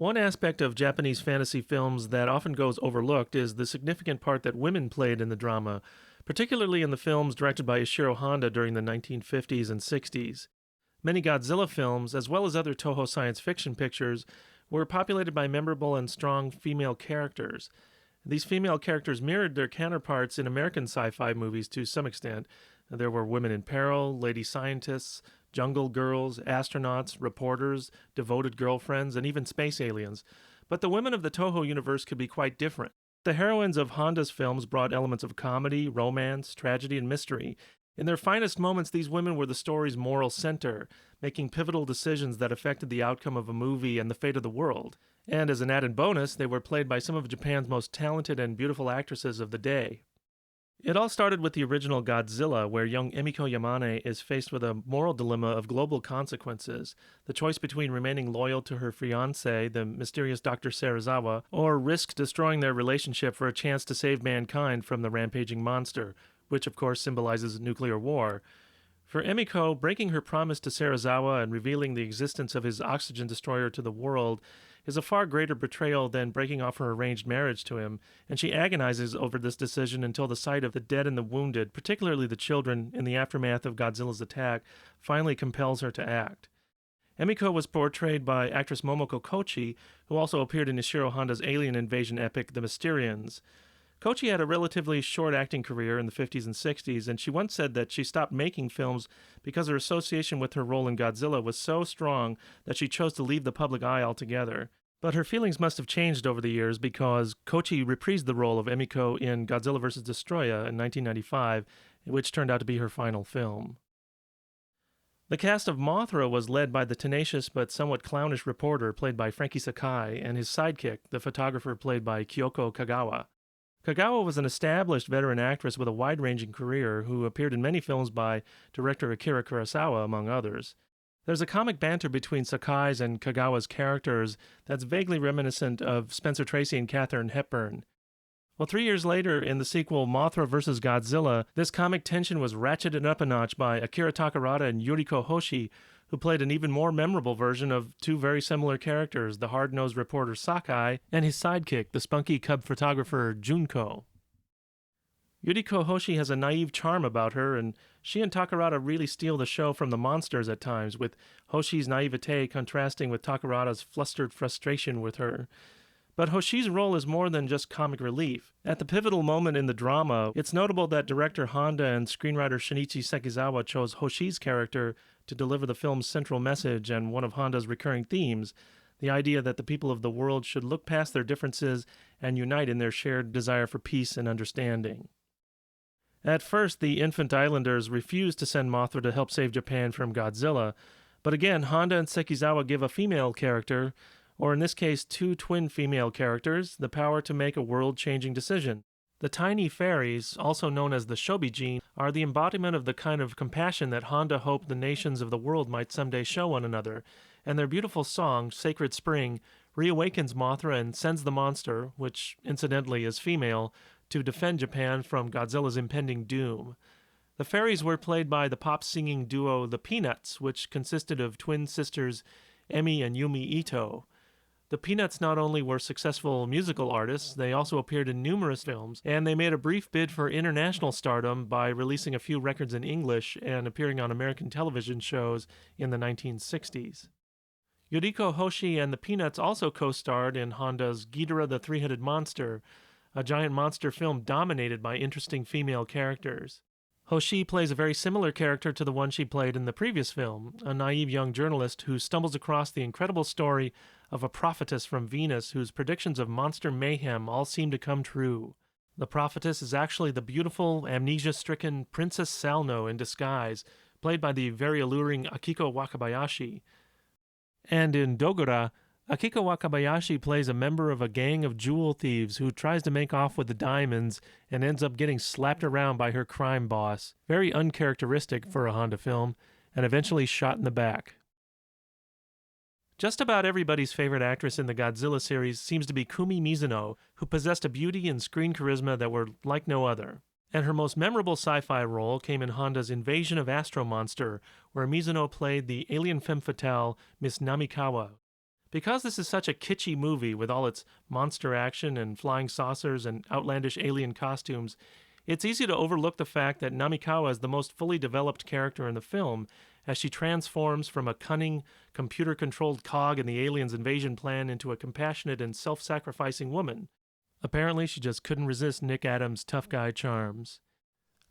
One aspect of Japanese fantasy films that often goes overlooked is the significant part that women played in the drama, particularly in the films directed by Ishiro Honda during the 1950s and 60s. Many Godzilla films, as well as other Toho science fiction pictures, were populated by memorable and strong female characters. These female characters mirrored their counterparts in American sci-fi movies to some extent. There were women in peril, lady scientists, jungle girls, astronauts, reporters, devoted girlfriends, and even space aliens. But the women of the Toho universe could be quite different. The heroines of Honda's films brought elements of comedy, romance, tragedy, and mystery. In their finest moments, these women were the story's moral center, making pivotal decisions that affected the outcome of a movie and the fate of the world. And as an added bonus, they were played by some of Japan's most talented and beautiful actresses of the day. It all started with the original Godzilla, where young Emiko Yamane is faced with a moral dilemma of global consequences, the choice between remaining loyal to her fiancé, the mysterious Dr. Serizawa, or risk destroying their relationship for a chance to save mankind from the rampaging monster, which of course symbolizes nuclear war. For Emiko, breaking her promise to Serizawa and revealing the existence of his oxygen destroyer to the world is a far greater betrayal than breaking off her arranged marriage to him, and she agonizes over this decision until the sight of the dead and the wounded, particularly the children, in the aftermath of Godzilla's attack, finally compels her to act. Emiko was portrayed by actress Momoko Kochi, who also appeared in Ishiro Honda's alien invasion epic The Mysterians. Kochi had a relatively short acting career in the 50s and 60s, and she once said that she stopped making films because her association with her role in Godzilla was so strong that she chose to leave the public eye altogether. But her feelings must have changed over the years because Kochi reprised the role of Emiko in Godzilla vs. Destroya in 1995, which turned out to be her final film. The cast of Mothra was led by the tenacious but somewhat clownish reporter played by Frankie Sakai and his sidekick, the photographer played by Kyoko Kagawa. Kagawa was an established veteran actress with a wide-ranging career who appeared in many films by director Akira Kurosawa, among others. There's a comic banter between Sakai's and Kagawa's characters that's vaguely reminiscent of Spencer Tracy and Katharine Hepburn. Well, 3 years later, in the sequel Mothra vs. Godzilla, this comic tension was ratcheted up a notch by Akira Takarada and Yuriko Hoshi, who played an even more memorable version of two very similar characters, the hard-nosed reporter Sakai and his sidekick, the spunky cub photographer Junko. Yuriko Hoshi has a naive charm about her, and she and Takarada really steal the show from the monsters at times, with Hoshi's naivete contrasting with Takarada's flustered frustration with her. But Hoshi's role is more than just comic relief. At the pivotal moment in the drama, it's notable that director Honda and screenwriter Shinichi Sekizawa chose Hoshi's character to deliver the film's central message and one of Honda's recurring themes, the idea that the people of the world should look past their differences and unite in their shared desire for peace and understanding. At first, the infant islanders refused to send Mothra to help save Japan from Godzilla, but again, Honda and Sekizawa give a female character, or in this case two twin female characters, the power to make a world-changing decision. The tiny fairies, also known as the Shobijin, are the embodiment of the kind of compassion that Honda hoped the nations of the world might someday show one another, and their beautiful song, Sacred Spring, reawakens Mothra and sends the monster, which incidentally is female, to defend Japan from Godzilla's impending doom. The fairies were played by the pop-singing duo The Peanuts, which consisted of twin sisters Emi and Yumi Ito. The Peanuts not only were successful musical artists, they also appeared in numerous films, and they made a brief bid for international stardom by releasing a few records in English and appearing on American television shows in the 1960s. Yuriko Hoshi and the Peanuts also co-starred in Honda's Ghidorah the Three-Headed Monster, a giant monster film dominated by interesting female characters. Hoshi plays a very similar character to the one she played in the previous film, a naive young journalist who stumbles across the incredible story of a prophetess from Venus whose predictions of monster mayhem all seem to come true. The prophetess is actually the beautiful, amnesia-stricken Princess Salno in disguise, played by the very alluring Akiko Wakabayashi. And in Dogora, Akiko Wakabayashi plays a member of a gang of jewel thieves who tries to make off with the diamonds and ends up getting slapped around by her crime boss, very uncharacteristic for a Honda film, and eventually shot in the back. Just about everybody's favorite actress in the Godzilla series seems to be Kumi Mizuno, who possessed a beauty and screen charisma that were like no other. And her most memorable sci-fi role came in Honda's Invasion of Astro Monster, where Mizuno played the alien femme fatale Miss Namikawa. Because this is such a kitschy movie with all its monster action and flying saucers and outlandish alien costumes, it's easy to overlook the fact that Namikawa is the most fully developed character in the film, as she transforms from a cunning, computer-controlled cog in the aliens' invasion plan into a compassionate and self-sacrificing woman. Apparently, she just couldn't resist Nick Adams' tough guy charms.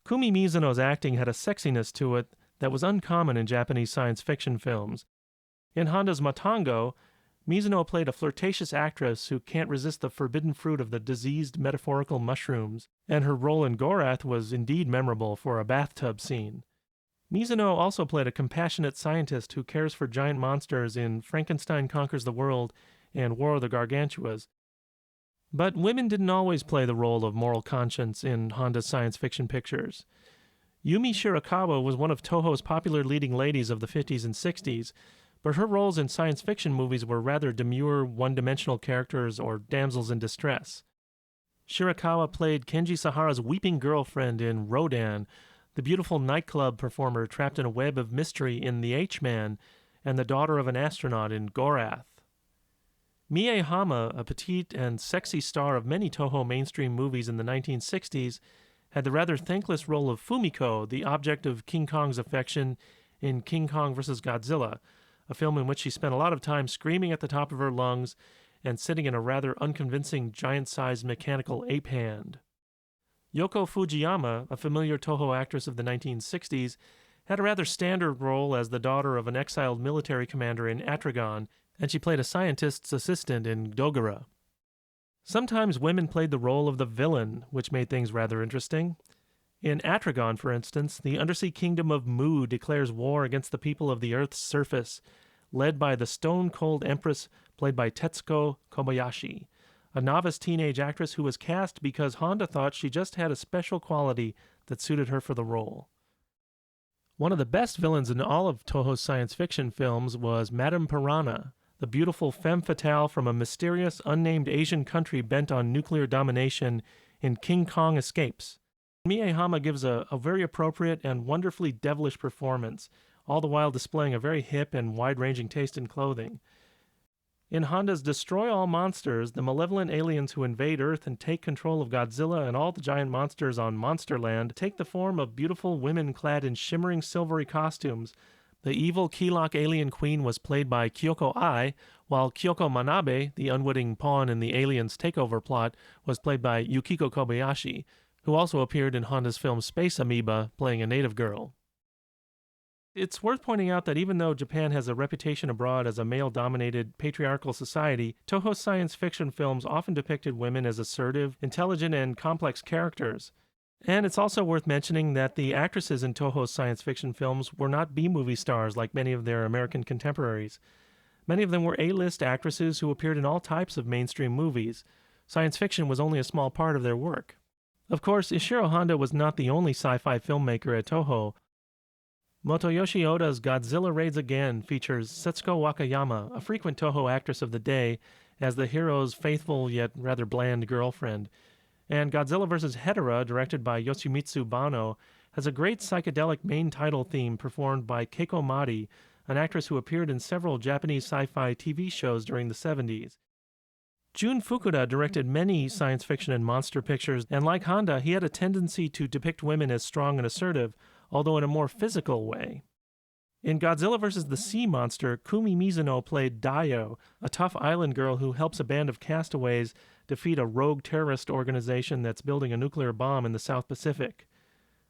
Kumi Mizuno's acting had a sexiness to it that was uncommon in Japanese science fiction films. In Honda's Matango, Mizuno played a flirtatious actress who can't resist the forbidden fruit of the diseased metaphorical mushrooms, and her role in Gorath was indeed memorable for a bathtub scene. Mizuno also played a compassionate scientist who cares for giant monsters in Frankenstein Conquers the World and War of the Gargantuas. But women didn't always play the role of moral conscience in Honda's science fiction pictures. Yumi Shirakawa was one of Toho's popular leading ladies of the 50s and 60s, but her roles in science fiction movies were rather demure, one-dimensional characters or damsels in distress. Shirakawa played Kenji Sahara's weeping girlfriend in Rodan, the beautiful nightclub performer trapped in a web of mystery in The H-Man, and the daughter of an astronaut in Gorath. Mie Hama, a petite and sexy star of many Toho mainstream movies in the 1960s, had the rather thankless role of Fumiko, the object of King Kong's affection in King Kong vs. Godzilla, a film in which she spent a lot of time screaming at the top of her lungs and sitting in a rather unconvincing giant-sized mechanical ape hand. Yoko Fujiyama, a familiar Toho actress of the 1960s, had a rather standard role as the daughter of an exiled military commander in Atragon, and she played a scientist's assistant in Dogora. Sometimes women played the role of the villain, which made things rather interesting. In Atragon, for instance, the undersea kingdom of Mu declares war against the people of the Earth's surface, led by the stone-cold empress played by Tetsuko Kobayashi, a novice teenage actress who was cast because Honda thought she just had a special quality that suited her for the role. One of the best villains in all of Toho's science fiction films was Madame Piranha, the beautiful femme fatale from a mysterious, unnamed Asian country bent on nuclear domination in King Kong Escapes. Mie Hama gives a very appropriate and wonderfully devilish performance, all the while displaying a very hip and wide-ranging taste in clothing. In Honda's Destroy All Monsters, the malevolent aliens who invade Earth and take control of Godzilla and all the giant monsters on Monsterland take the form of beautiful women clad in shimmering silvery costumes. The evil Keylok alien queen was played by Kyoko Ai, while Kyoko Manabe, the unwitting pawn in the aliens' takeover plot, was played by Yukiko Kobayashi, who also appeared in Honda's film Space Amoeba, playing a native girl. It's worth pointing out that even though Japan has a reputation abroad as a male-dominated, patriarchal society, Toho's science fiction films often depicted women as assertive, intelligent, and complex characters. And it's also worth mentioning that the actresses in Toho's science fiction films were not B-movie stars like many of their American contemporaries. Many of them were A-list actresses who appeared in all types of mainstream movies. Science fiction was only a small part of their work. Of course, Ishiro Honda was not the only sci-fi filmmaker at Toho. Motoyoshi Oda's Godzilla Raids Again features Setsuko Wakayama, a frequent Toho actress of the day, as the hero's faithful yet rather bland girlfriend. And Godzilla vs. Hedorah, directed by Yoshimitsu Banno, has a great psychedelic main title theme performed by Keiko Mari, an actress who appeared in several Japanese sci-fi TV shows during the 70s. Jun Fukuda directed many science fiction and monster pictures, and like Honda, he had a tendency to depict women as strong and assertive, although in a more physical way. In Godzilla vs. the Sea Monster, Kumi Mizuno played Dayo, a tough island girl who helps a band of castaways defeat a rogue terrorist organization that's building a nuclear bomb in the South Pacific.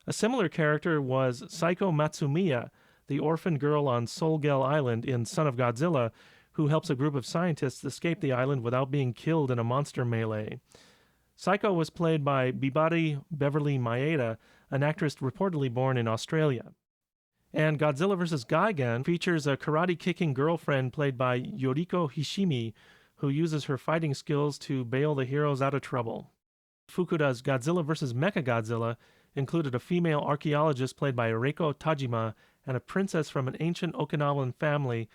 A similar character was Saiko Matsumiya, the orphan girl on Solgel Island in Son of Godzilla, who helps a group of scientists escape the island without being killed in a monster melee. Saiko was played by Bibari Beverly Maeda, an actress reportedly born in Australia. And Godzilla vs. Gigan features a karate-kicking girlfriend played by Yoriko Hishimi, who uses her fighting skills to bail the heroes out of trouble. Fukuda's Godzilla vs. Mechagodzilla included a female archaeologist played by Reiko Tajima and a princess from an ancient Okinawan family.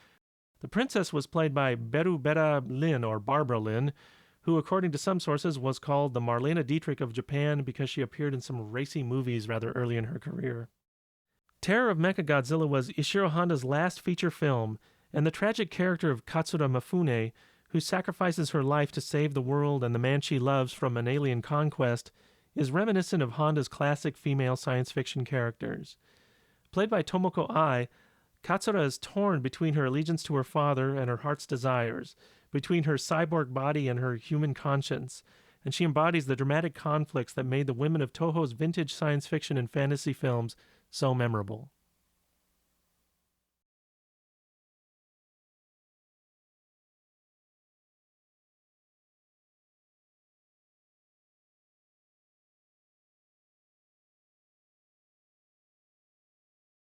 The princess was played by Berubera Lin, or Barbara Lin, who, according to some sources, was called the Marlene Dietrich of Japan because she appeared in some racy movies rather early in her career. Terror of Mechagodzilla was Ishiro Honda's last feature film, And the tragic character of Katsura Mifune, who sacrifices her life to save the world and the man she loves from an alien conquest, is reminiscent of Honda's classic female science fiction characters. Played by Tomoko Ai, Katsura is torn between her allegiance to her father and her heart's desires, between her cyborg body and her human conscience, and she embodies the dramatic conflicts that made the women of Toho's vintage science fiction and fantasy films so memorable.